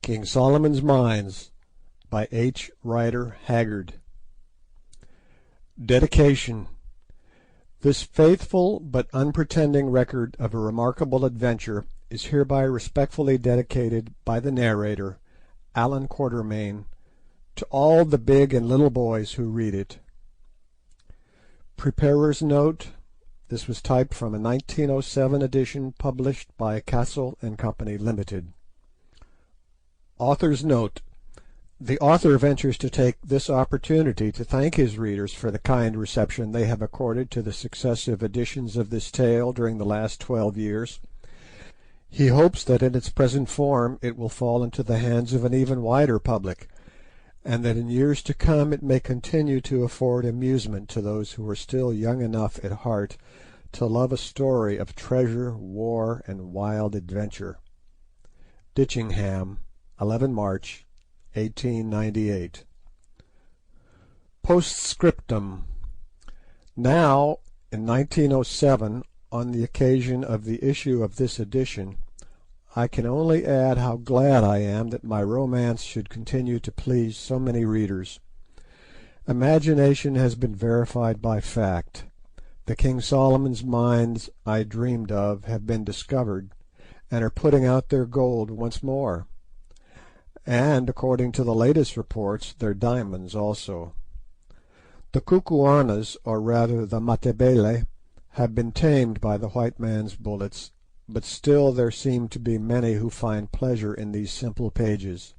King Solomon's Mines by H. Rider Haggard. Dedication. This faithful but unpretending record of a remarkable adventure is hereby respectfully dedicated by the narrator, Allan Quatermain, to all the big and little boys who read it. Preparer's note: this was typed from a 1907 edition published by Castle and Company Limited. Author's note: the author ventures to take this opportunity to thank his readers for the kind reception they have accorded to the successive editions of this tale during the last 12 years. He hopes that in its present form it will fall into the hands of an even wider public, and that in years to come it may continue to afford amusement to those who are still young enough at heart to love a story of treasure, war, and wild adventure. Ditchingham, 11 March, 1898. Postscriptum. Now, in 1907, on the occasion of the issue of this edition, I can only add how glad I am that my romance should continue to please so many readers. Imagination has been verified by fact. The King Solomon's mines I dreamed of have been discovered, and are putting out their gold once more, and, according to the latest reports, their diamonds also. The Kukuanas, or rather the Matabele, have been tamed by the white man's bullets, but still there seem to be many who find pleasure in these simple pages.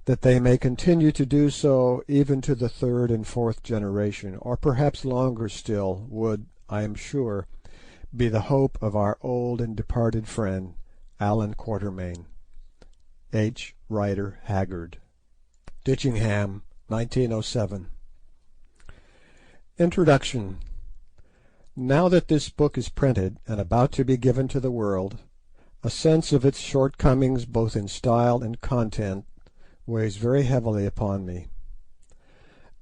That they may continue to do so even to the third and fourth generation, or perhaps longer still, would, I am sure, be the hope of our old and departed friend, Allan Quatermain. H. Rider Haggard. Ditchingham, 1907. Introduction. Now that this book is printed and about to be given to the world, a sense of its shortcomings both in style and content weighs very heavily upon me.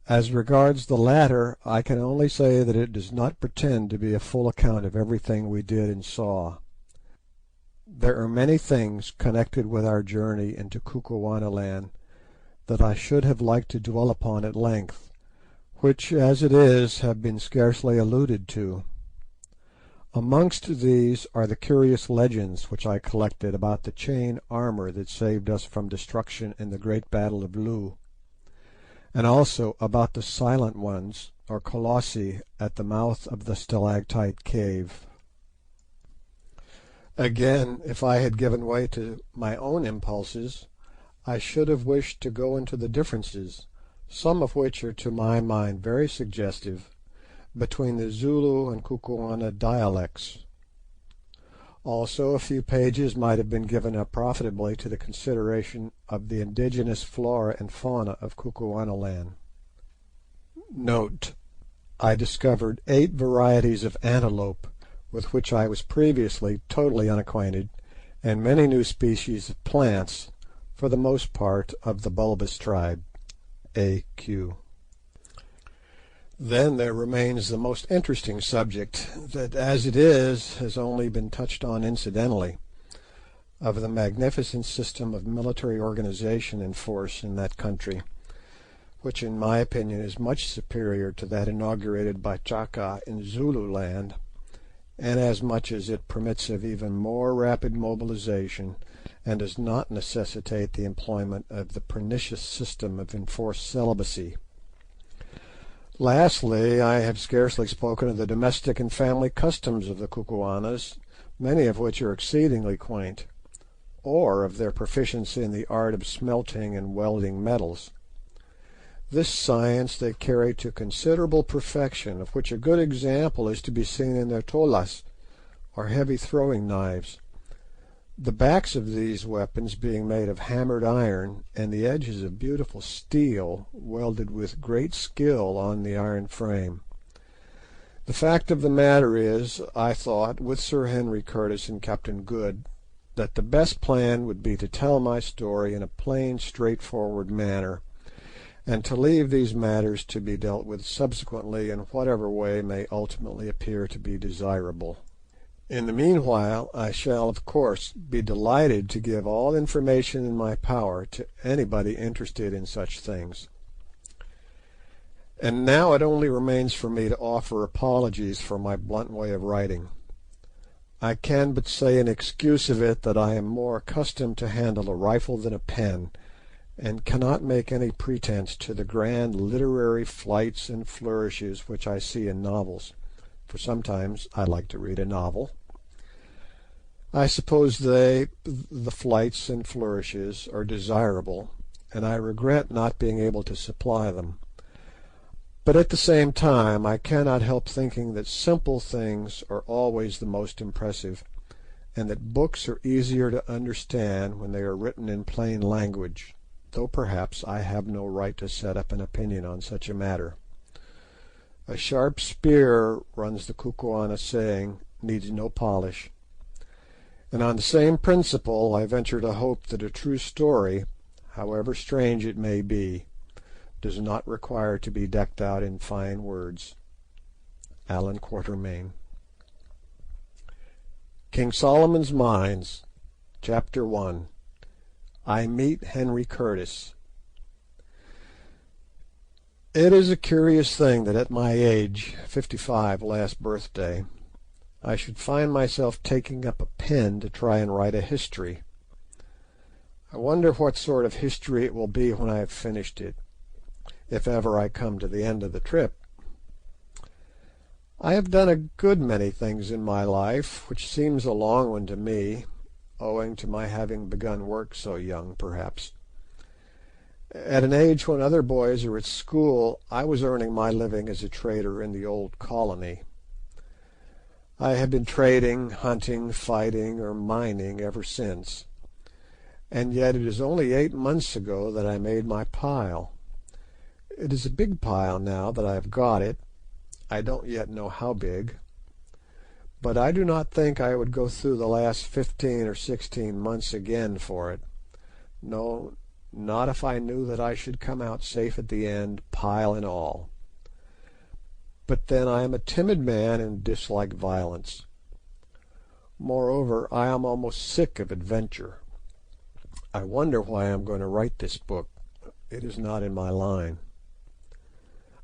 As regards the latter, I can only say that it does not pretend to be a full account of everything we did and saw. There are many things connected with our journey into Kukuanaland that I should have liked to dwell upon at length, which, as it is, have been scarcely alluded to. Amongst these are the curious legends which I collected about the chain armour that saved us from destruction in the great battle of Loo, and also about the Silent Ones, or Colossi, at the mouth of the stalactite cave. Again, if I had given way to my own impulses, I should have wished to go into the differences, some of which are to my mind very suggestive, between the Zulu and Kukuana dialects. Also, a few pages might have been given up profitably to the consideration of the indigenous flora and fauna of Kukuanaland. Note: I discovered 8 varieties of antelope, with which I was previously totally unacquainted, and many new species of plants, for the most part of the bulbous tribe. A.Q. Then there remains the most interesting subject, that as it is has only been touched on incidentally, of the magnificent system of military organisation in force in that country, which in my opinion is much superior to that inaugurated by Chaka in Zululand, and as much as it permits of even more rapid mobilization, and does not necessitate the employment of the pernicious system of enforced celibacy. Lastly, I have scarcely spoken of the domestic and family customs of the Kukuanas, many of which are exceedingly quaint, or of their proficiency in the art of smelting and welding metals. This science they carry to considerable perfection, of which a good example is to be seen in their tolas, or heavy throwing knives, the backs of these weapons being made of hammered iron, and the edges of beautiful steel, welded with great skill on the iron frame. The fact of the matter is, I thought, with Sir Henry Curtis and Captain Good, that the best plan would be to tell my story in a plain, straightforward manner, and to leave these matters to be dealt with subsequently in whatever way may ultimately appear to be desirable. In the meanwhile, I shall, of course, be delighted to give all information in my power to anybody interested in such things. And now it only remains for me to offer apologies for my blunt way of writing. I can but say in excuse of it that I am more accustomed to handle a rifle than a pen, and cannot make any pretence to the grand literary flights and flourishes which I see in novels, for sometimes I like to read a novel. I suppose the flights and flourishes, are desirable, and I regret not being able to supply them. But at the same time I cannot help thinking that simple things are always the most impressive, and that books are easier to understand when they are written in plain language, though perhaps I have no right to set up an opinion on such a matter. A sharp spear, runs the Kukuana saying, needs no polish. And on the same principle I venture to hope that a true story, however strange it may be, does not require to be decked out in fine words. Allan Quatermain. King Solomon's Mines, Chapter 1. I Meet Henry Curtis. It is a curious thing that at my age, 55 last birthday, I should find myself taking up a pen to try and write a history. I wonder what sort of history it will be when I have finished it, if ever I come to the end of the trip. I have done a good many things in my life, which seems a long one to me, owing to my having begun work so young, perhaps. At an age when other boys are at school, I was earning my living as a trader in the old colony. I have been trading, hunting, fighting, or mining ever since, and yet it is only 8 months ago that I made my pile. It is a big pile now that I have got it. I don't yet know how big, but I do not think I would go through the last 15 or 16 months again for it. No, not if I knew that I should come out safe at the end, pile and all. But then I am a timid man and dislike violence. Moreover, I am almost sick of adventure. I wonder why I am going to write this book. It is not in my line.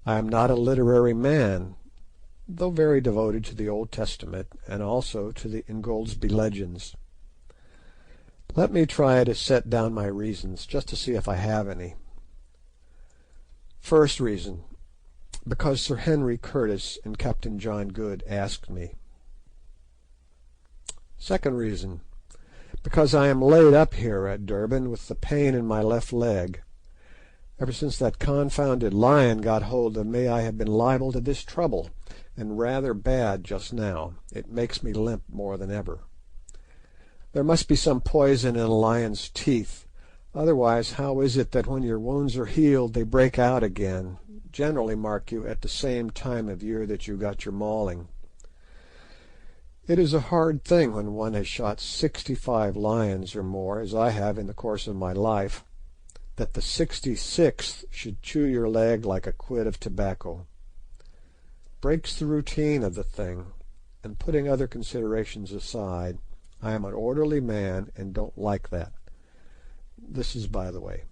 I am not a literary man, though very devoted to the Old Testament and also to the Ingoldsby Legends. Let me try to set down my reasons, just to see if I have any. First reason, because Sir Henry Curtis and Captain John Good asked me. Second reason, because I am laid up here at Durban with the pain in my left leg. Ever since that confounded lion got hold of me I have been liable to this trouble, and rather bad just now. It makes me limp more than ever. There must be some poison in a lion's teeth. Otherwise, how is it that when your wounds are healed they break out again, generally, mark you, at the same time of year that you got your mauling? It is a hard thing when one has shot 65 lions or more, as I have in the course of my life, that the 66th should chew your leg like a quid of tobacco. Breaks the routine of the thing, and putting other considerations aside, I am an orderly man and don't like that. This is by the way.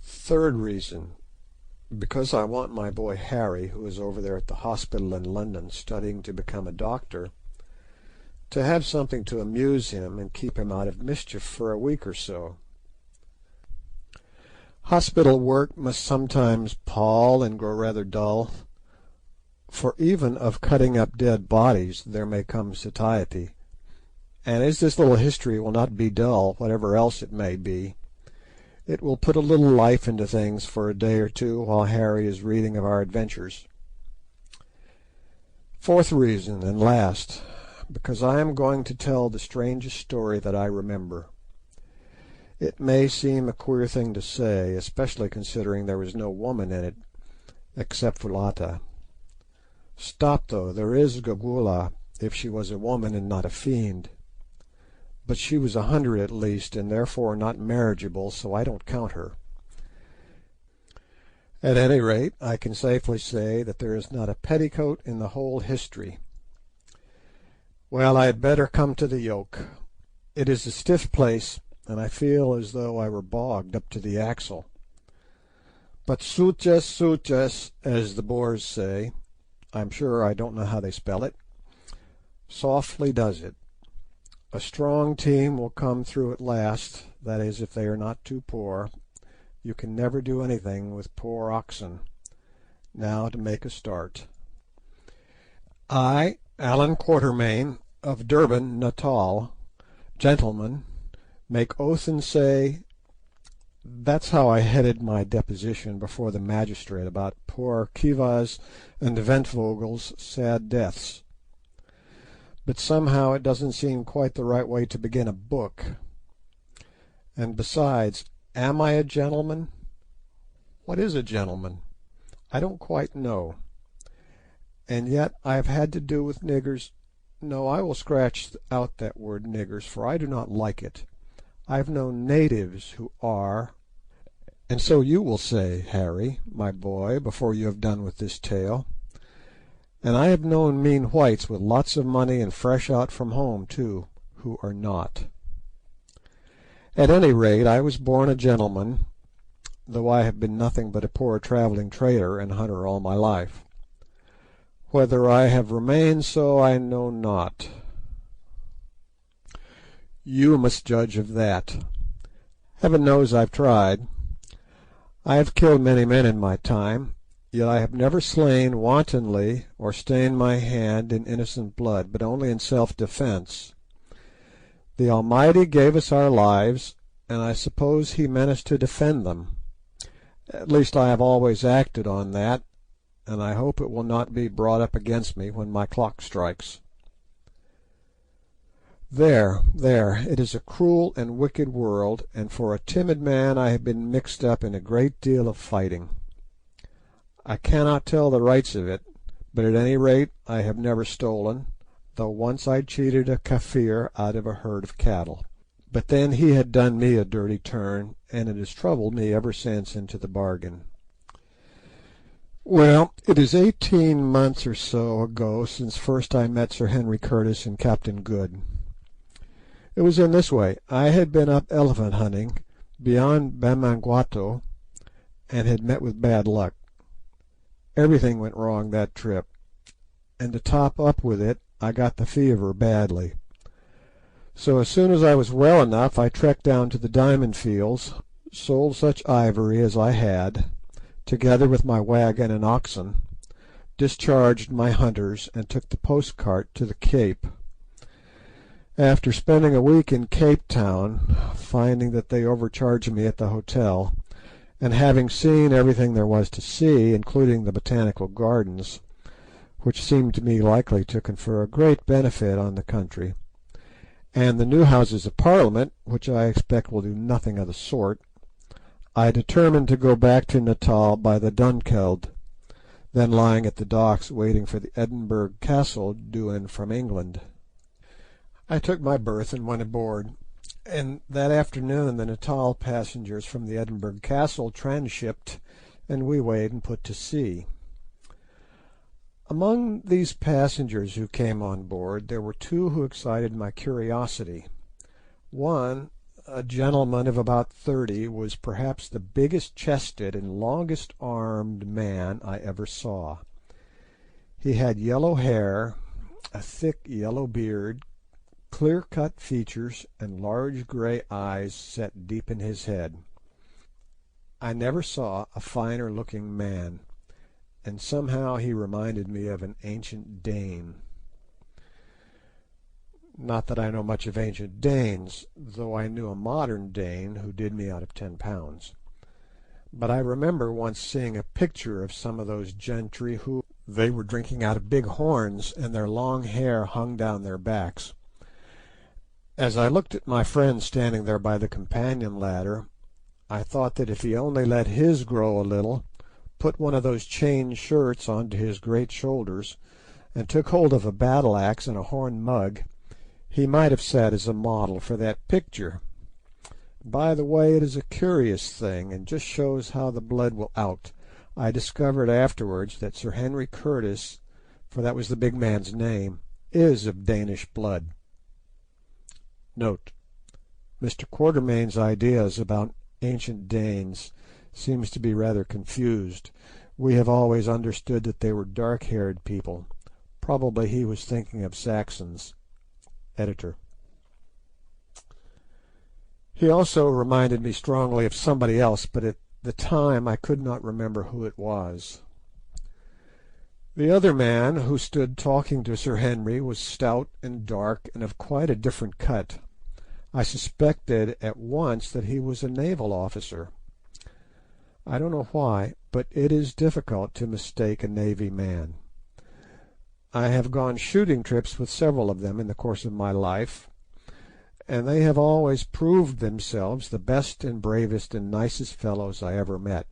Third reason, because I want my boy Harry, who is over there at the hospital in London studying to become a doctor, to have something to amuse him and keep him out of mischief for a week or so. Hospital work must sometimes pall and grow rather dull, for even of cutting up dead bodies there may come satiety, and as this little history will not be dull, whatever else it may be, it will put a little life into things for a day or two while Harry is reading of our adventures. Fourth reason, and last, because I am going to tell the strangest story that I remember. It may seem a queer thing to say, especially considering there was no woman in it, except Foulata. Stop, though, there is Gagula, if she was a woman and not a fiend. But she was 100 at least, and therefore not marriageable, so I don't count her. At any rate, I can safely say that there is not a petticoat in the whole history. Well, I had better come to the yoke. It is a stiff place, and I feel as though I were bogged up to the axle. But sutjes, sutjes, as the Boers say, I'm sure I don't know how they spell it, softly does it. A strong team will come through at last, that is, if they are not too poor. You can never do anything with poor oxen. Now to make a start. I, Allan Quatermain, of Durban, Natal, gentleman, make oath and say. That's how I headed my deposition before the magistrate about poor Kiva's and Ventvogel's sad deaths. But somehow it doesn't seem quite the right way to begin a book. And besides, am I a gentleman? What is a gentleman? I don't quite know. And yet I have had to do with niggers. No, I will scratch out that word niggers, for I do not like it. I have known natives who are, and so you will say, Harry, my boy, before you have done with this tale. And I have known mean whites with lots of money and fresh out from home, too, who are not. At any rate, I was born a gentleman, though I have been nothing but a poor travelling trader and hunter all my life. Whether I have remained so I know not. You must judge of that. Heaven knows I've tried. I have killed many men in my time, yet I have never slain wantonly or stained my hand in innocent blood, but only in self-defence. The Almighty gave us our lives, and I suppose He meant us to defend them. At least I have always acted on that, and I hope it will not be brought up against me when my clock strikes. There, it is a cruel and wicked world, and for a timid man I have been mixed up in a great deal of fighting. I cannot tell the rights of it, but at any rate I have never stolen, though once I cheated a Kafir out of a herd of cattle. But then he had done me a dirty turn, and it has troubled me ever since into the bargain. Well, it is 18 months or so ago since first I met Sir Henry Curtis and Captain Good. It was in this way. I had been up elephant hunting beyond Bamangwato, and had met with bad luck. Everything went wrong that trip, and to top up with it, I got the fever badly. So as soon as I was well enough, I trekked down to the diamond fields, sold such ivory as I had, together with my wagon and oxen, discharged my hunters, and took the post-cart to the Cape. After spending a week in Cape Town, finding that they overcharged me at the hotel, and having seen everything there was to see, including the botanical gardens, which seemed to me likely to confer a great benefit on the country, and the new Houses of Parliament, which I expect will do nothing of the sort, I determined to go back to Natal by the Dunkeld, then lying at the docks waiting for the Edinburgh Castle due in from England. I took my berth and went aboard, and that afternoon the Natal passengers from the Edinburgh Castle transhipped, and we weighed and put to sea. Among these passengers who came on board there were two who excited my curiosity. One, a gentleman of about 30, was perhaps the biggest-chested and longest-armed man I ever saw. He had yellow hair, a thick yellow beard, clear-cut features, and large grey eyes set deep in his head. I never saw a finer-looking man, and somehow he reminded me of an ancient Dane. Not that I know much of ancient Danes, though I knew a modern Dane who did me out of £10. But I remember once seeing a picture of some of those gentry who they were drinking out of big horns, and their long hair hung down their backs. As I looked at my friend standing there by the companion ladder, I thought that if he only let his grow a little, put one of those chain shirts onto his great shoulders, and took hold of a battle-axe and a horn mug, he might have sat as a model for that picture. By the way, it is a curious thing, and just shows how the blood will out. I discovered afterwards that Sir Henry Curtis, for that was the big man's name, is of Danish blood. Note: Mr. Quatermain's ideas about ancient Danes seems to be rather confused. We have always understood that they were dark-haired people. Probably he was thinking of Saxons. Editor. He also reminded me strongly of somebody else, but at the time I could not remember who it was. The other man who stood talking to Sir Henry was stout and dark and of quite a different cut. I suspected at once that he was a naval officer. I don't know why, but it is difficult to mistake a navy man. I have gone shooting trips with several of them in the course of my life, and they have always proved themselves the best and bravest and nicest fellows I ever met,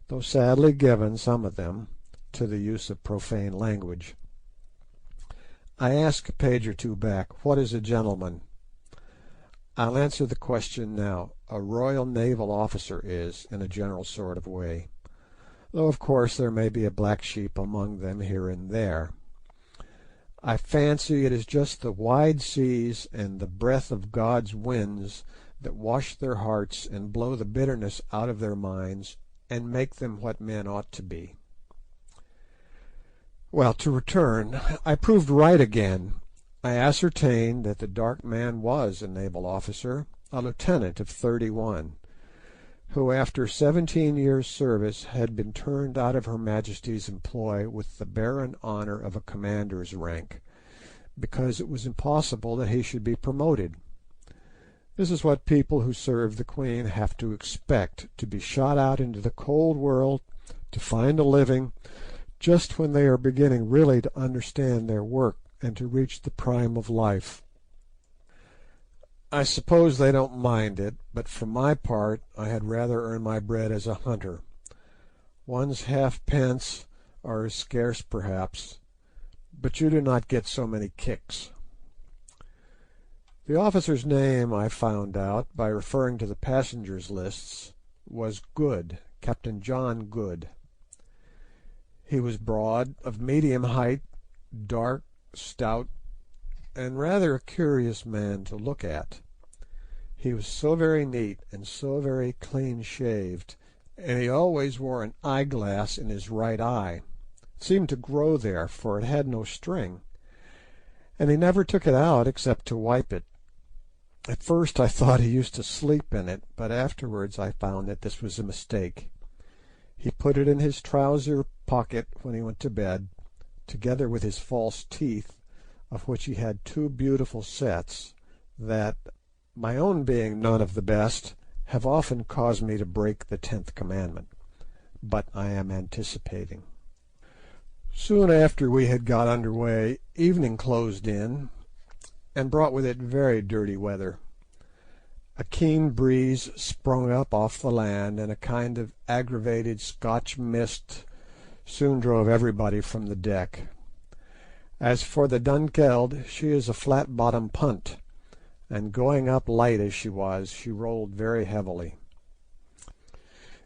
though sadly given, some of them, to the use of profane language. I asked a page or two back, "What is a gentleman?" I'll answer the question now. A Royal Naval officer is, in a general sort of way, though of course there may be a black sheep among them here and there. I fancy it is just the wide seas and the breath of God's winds that wash their hearts and blow the bitterness out of their minds and make them what men ought to be. Well, to return, I proved right again. I ascertained that the dark man was a naval officer, a lieutenant of 31, who after 17 years' service had been turned out of Her Majesty's employ with the barren honour of a commander's rank, because it was impossible that he should be promoted. This is what people who serve the Queen have to expect, to be shot out into the cold world to find a living, just when they are beginning really to understand their work and to reach the prime of life. I suppose they don't mind it, but for my part I had rather earn my bread as a hunter. One's halfpence are as scarce perhaps, but you do not get so many kicks. The officer's name, I found out by referring to the passengers' lists, was Good, Captain John Good. He was broad, of medium height, dark, stout, and rather a curious man to look at. He was so very neat and so very clean-shaved, and he always wore an eyeglass in his right eye. It seemed to grow there, for it had no string, and he never took it out except to wipe it. At first I thought he used to sleep in it, but afterwards I found that this was a mistake. He put it in his trouser pocket when he went to bed, together with his false teeth, of which he had two beautiful sets, that, my own being none of the best, have often caused me to break the 10th commandment. But I am anticipating. Soon after we had got under way, evening closed in, and brought with it very dirty weather. A keen breeze sprung up off the land, and a kind of aggravated Scotch mist soon drove everybody from the deck. As for the Dunkeld, she is a flat-bottomed punt, and going up light as she was, she rolled very heavily.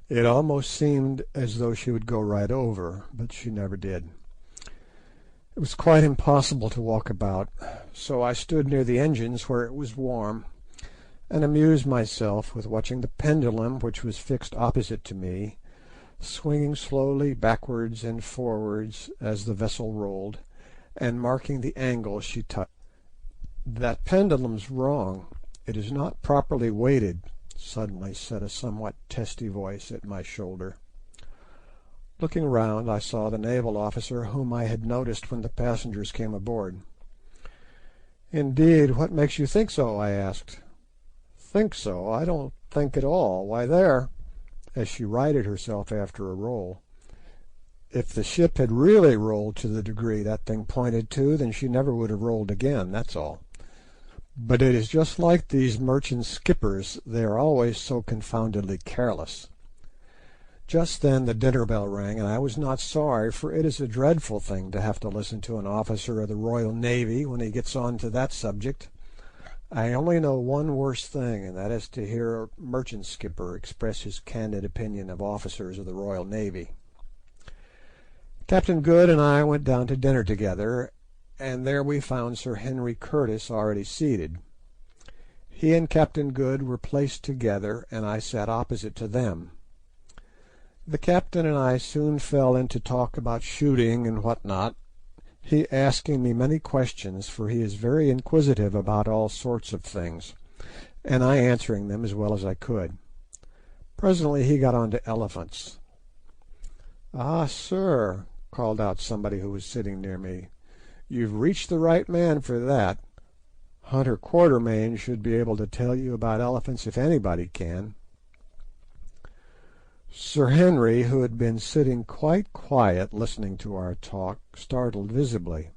It almost seemed as though she would go right over, but she never did. It was quite impossible to walk about, so I stood near the engines where it was warm, and amused myself with watching the pendulum, which was fixed opposite to me, swinging slowly backwards and forwards as the vessel rolled, and marking the angle she touched. "That pendulum's wrong. It is not properly weighted," suddenly said a somewhat testy voice at my shoulder. Looking round, I saw the naval officer whom I had noticed when the passengers came aboard. "Indeed, what makes you think so?" I asked. "Think so? I don't think at all. Why, there," as she righted herself after a roll. "If the ship had really rolled to the degree that thing pointed to, then she never would have rolled again, that's all. But it is just like these merchant skippers, they are always so confoundedly careless." Just then the dinner bell rang, and I was not sorry, for it is a dreadful thing to have to listen to an officer of the Royal Navy when he gets on to that subject. I only know one worse thing, and that is to hear a merchant skipper express his candid opinion of officers of the Royal Navy. Captain Good and I went down to dinner together, and there we found Sir Henry Curtis already seated. He and Captain Good were placed together, and I sat opposite to them. The captain and I soon fell into talk about shooting and what not, he asking me many questions, for he is very inquisitive about all sorts of things, and I answering them as well as I could. Presently he got on to elephants. "Ah, sir," called out somebody who was sitting near me, "you've reached the right man for that. Hunter Quatermain should be able to tell you about elephants if anybody can." Sir Henry, who had been sitting quite quiet listening to our talk, startled visibly.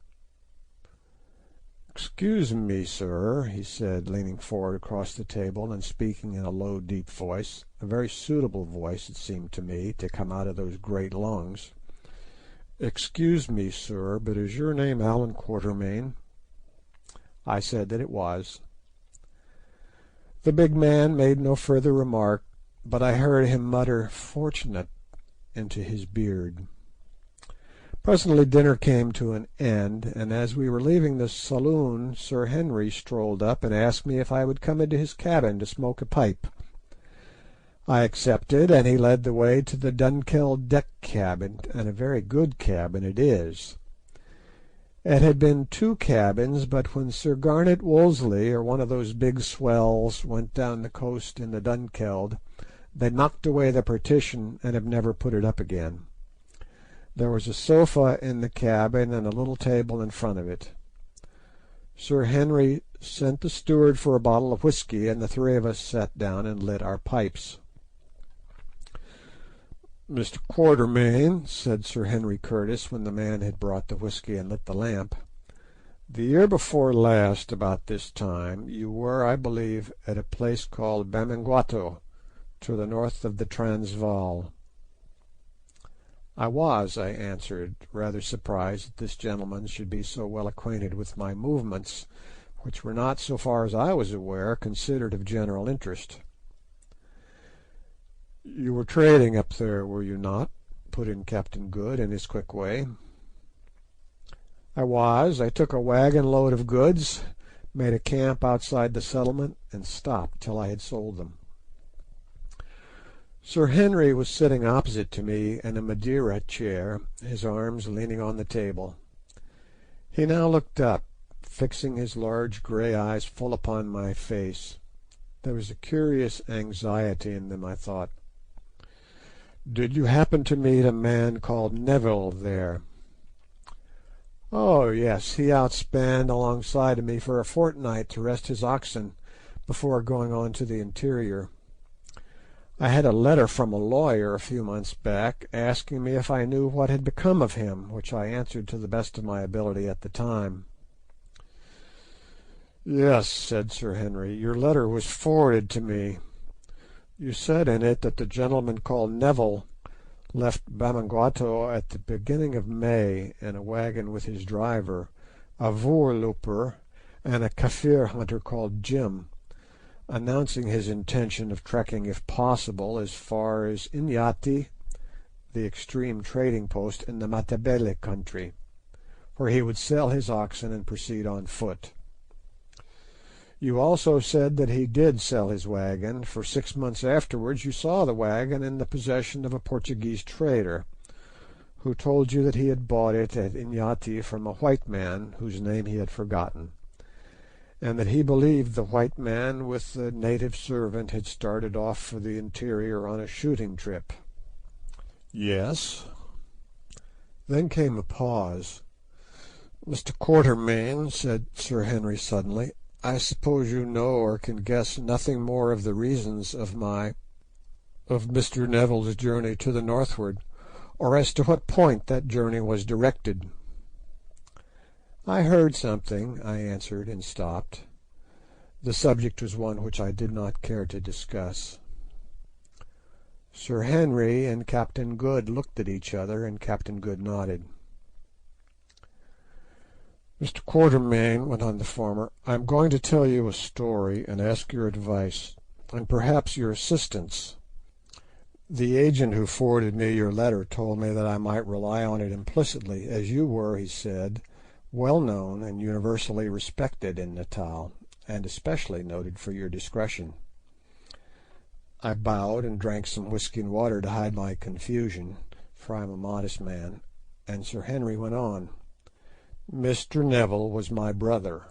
"Excuse me, sir," he said, leaning forward across the table and speaking in a low, deep voice, a very suitable voice, it seemed to me, to come out of those great lungs. "Excuse me, sir, but is your name Allan Quatermain?" I said that it was. The big man made no further remark, but I heard him mutter "fortunate" into his beard. Presently dinner came to an end, and as we were leaving the saloon Sir Henry strolled up and asked me if I would come into his cabin to smoke a pipe. I accepted, and he led the way to the Dunkeld deck cabin, and a very good cabin it is. It had been two cabins, but when Sir Garnet Wolseley, or one of those big swells, went down the coast in the Dunkeld, they knocked away the partition and have never put it up again. There was a sofa in the cabin and a little table in front of it. Sir Henry sent the steward for a bottle of whisky, and the three of us sat down and lit our pipes. "Mr. Quatermain," said Sir Henry Curtis, when the man had brought the whisky and lit the lamp, "the year before last, about this time, you were, I believe, at a place called Bamangwato, to the north of the Transvaal." "I was," I answered, rather surprised that this gentleman should be so well acquainted with my movements, which were not, so far as I was aware, considered of general interest. "You were trading up there, were you not?" put in Captain Good in his quick way. "I was. I took a wagon load of goods, made a camp outside the settlement, and stopped till I had sold them." Sir Henry was sitting opposite to me in a Madeira chair, his arms leaning on the table. He now looked up, fixing his large grey eyes full upon my face. There was a curious anxiety in them, I thought. "Did you happen to meet a man called Neville there?" "Oh, yes, he outspanned alongside of me for a fortnight to rest his oxen before going on to the interior. I had a letter from a lawyer a few months back asking me if I knew what had become of him, which I answered to the best of my ability at the time." "Yes," said Sir Henry, "your letter was forwarded to me. You said in it that the gentleman called Neville left Bamangwato at the beginning of May in a wagon with his driver, a voorlooper, and a Kaffir hunter called Jim, announcing his intention of trekking if possible as far as Inyati, the extreme trading post in the Matabele country, where he would sell his oxen and proceed on foot. You also said that he did sell his wagon, for 6 months afterwards you saw the wagon in the possession of a Portuguese trader, who told you that he had bought it at Inyati from a white man whose name he had forgotten, and that he believed the white man with the native servant had started off for the interior on a shooting trip." "Yes." Then came a pause. "Mr. Quatermain," said Sir Henry suddenly, "I suppose you know or can guess nothing more of the reasons of Mr. Neville's journey to the northward, or as to what point that journey was directed." "I heard something," I answered, and stopped. The subject was one which I did not care to discuss. Sir Henry and Captain Good looked at each other, and Captain Good nodded. "Mr. Quatermain," went on the former, "I am going to tell you a story and ask your advice, and perhaps your assistance. The agent who forwarded me your letter told me that I might rely on it implicitly, as you were, he said, well known and universally respected in Natal, and especially noted for your discretion." I bowed and drank some whisky and water to hide my confusion, for I am a modest man, and Sir Henry went on. "Mr. Neville was my brother."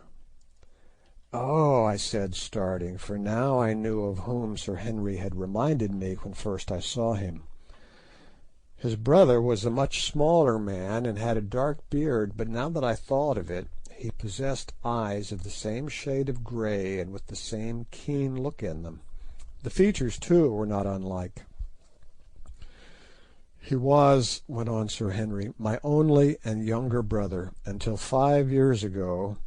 "Oh," I said, starting, for now I knew of whom Sir Henry had reminded me when first I saw him. His brother was a much smaller man and had a dark beard, but now that I thought of it, he possessed eyes of the same shade of grey and with the same keen look in them. The features, too, were not unlike. "He was," went on Sir Henry, "my only and younger brother. Until 5 years ago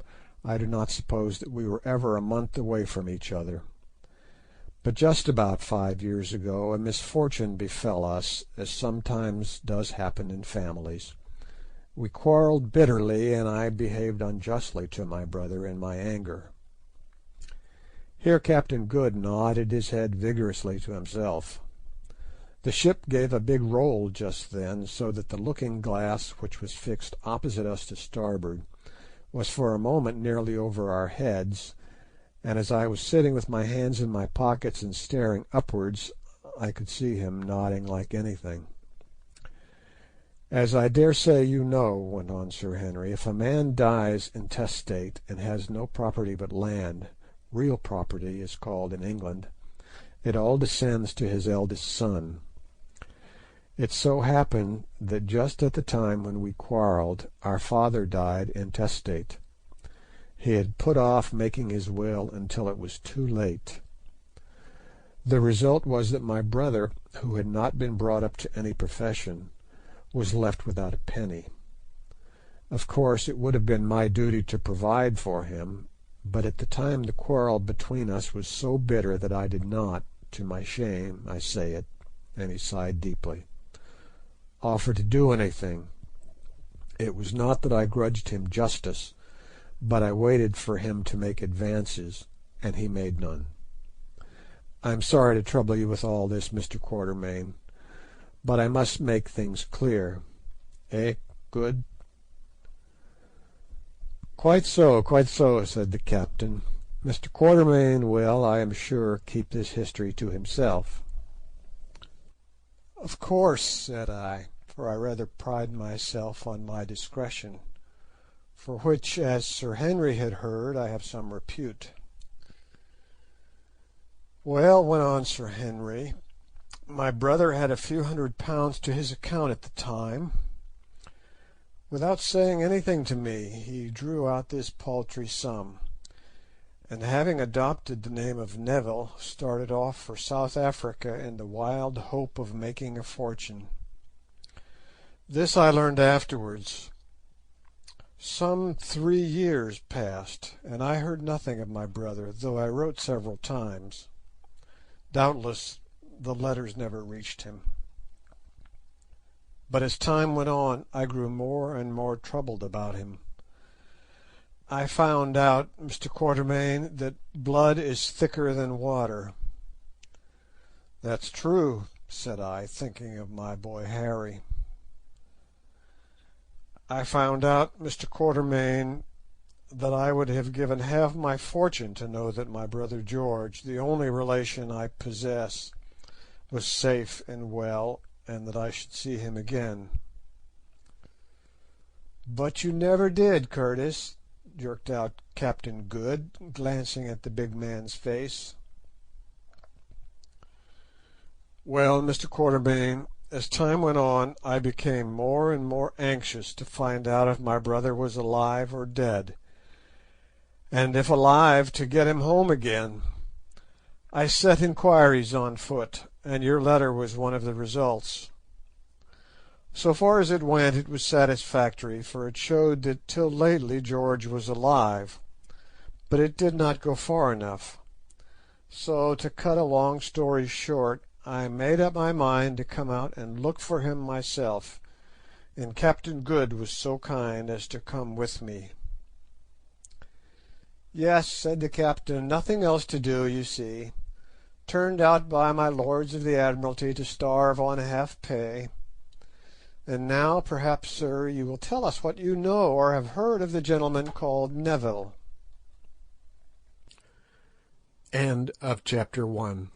I do not suppose that we were ever a month away from each other. But just about 5 years ago a misfortune befell us, as sometimes does happen in families. We quarrelled bitterly, and I behaved unjustly to my brother in my anger." Here Captain Good nodded his head vigorously to himself. The ship gave a big roll just then, so that the looking-glass, which was fixed opposite us to starboard, was for a moment nearly over our heads, and as I was sitting with my hands in my pockets and staring upwards, I could see him nodding like anything. "As I dare say you know," went on Sir Henry, "if a man dies intestate and has no property but land, real property is called in England, it all descends to his eldest son. It so happened that just at the time when we quarrelled, our father died intestate. He had put off making his will until it was too late. The result was that my brother, who had not been brought up to any profession, was left without a penny. Of course it would have been my duty to provide for him, but at the time the quarrel between us was so bitter that I did not, to my shame I say it," and he sighed deeply, "offer to do anything. It was not that I grudged him justice, but I waited for him to make advances, and he made none. I am sorry to trouble you with all this, Mr. Quatermain, but I must make things clear. Eh, Good?" Quite so," said the captain. "Mr. Quatermain will, I am sure, keep this history to himself." "Of course," said I, for I rather pride myself on my discretion, for which, as Sir Henry had heard, I have some repute. "Well," went on Sir Henry, "my brother had a few £100 to his account at the time. Without saying anything to me, he drew out this paltry sum, and having adopted the name of Neville, started off for South Africa in the wild hope of making a fortune. This I learned afterwards. Some 3 years passed, and I heard nothing of my brother, though I wrote several times. Doubtless the letters never reached him. But as time went on I grew more and more troubled about him. I found out, Mr. Quatermain, that blood is thicker than water." "That's true," said I, thinking of my boy Harry. "I found out, Mr. Quatermain, that I would have given half my fortune to know that my brother George, the only relation I possess, was safe and well, and that I should see him again." "But you never did, Curtis," jerked out Captain Good, glancing at the big man's face. "Well, Mr. Quatermain, as time went on I became more and more anxious to find out if my brother was alive or dead, and if alive to get him home again. I set inquiries on foot, and your letter was one of the results. So far as it went it was satisfactory, for it showed that till lately George was alive, but it did not go far enough. So, to cut a long story short, I made up my mind to come out and look for him myself, and Captain Good was so kind as to come with me." "Yes," said the captain, "nothing else to do, you see. Turned out by my lords of the Admiralty to starve on half pay. And now, perhaps, sir, you will tell us what you know or have heard of the gentleman called Neville. End of chapter 1.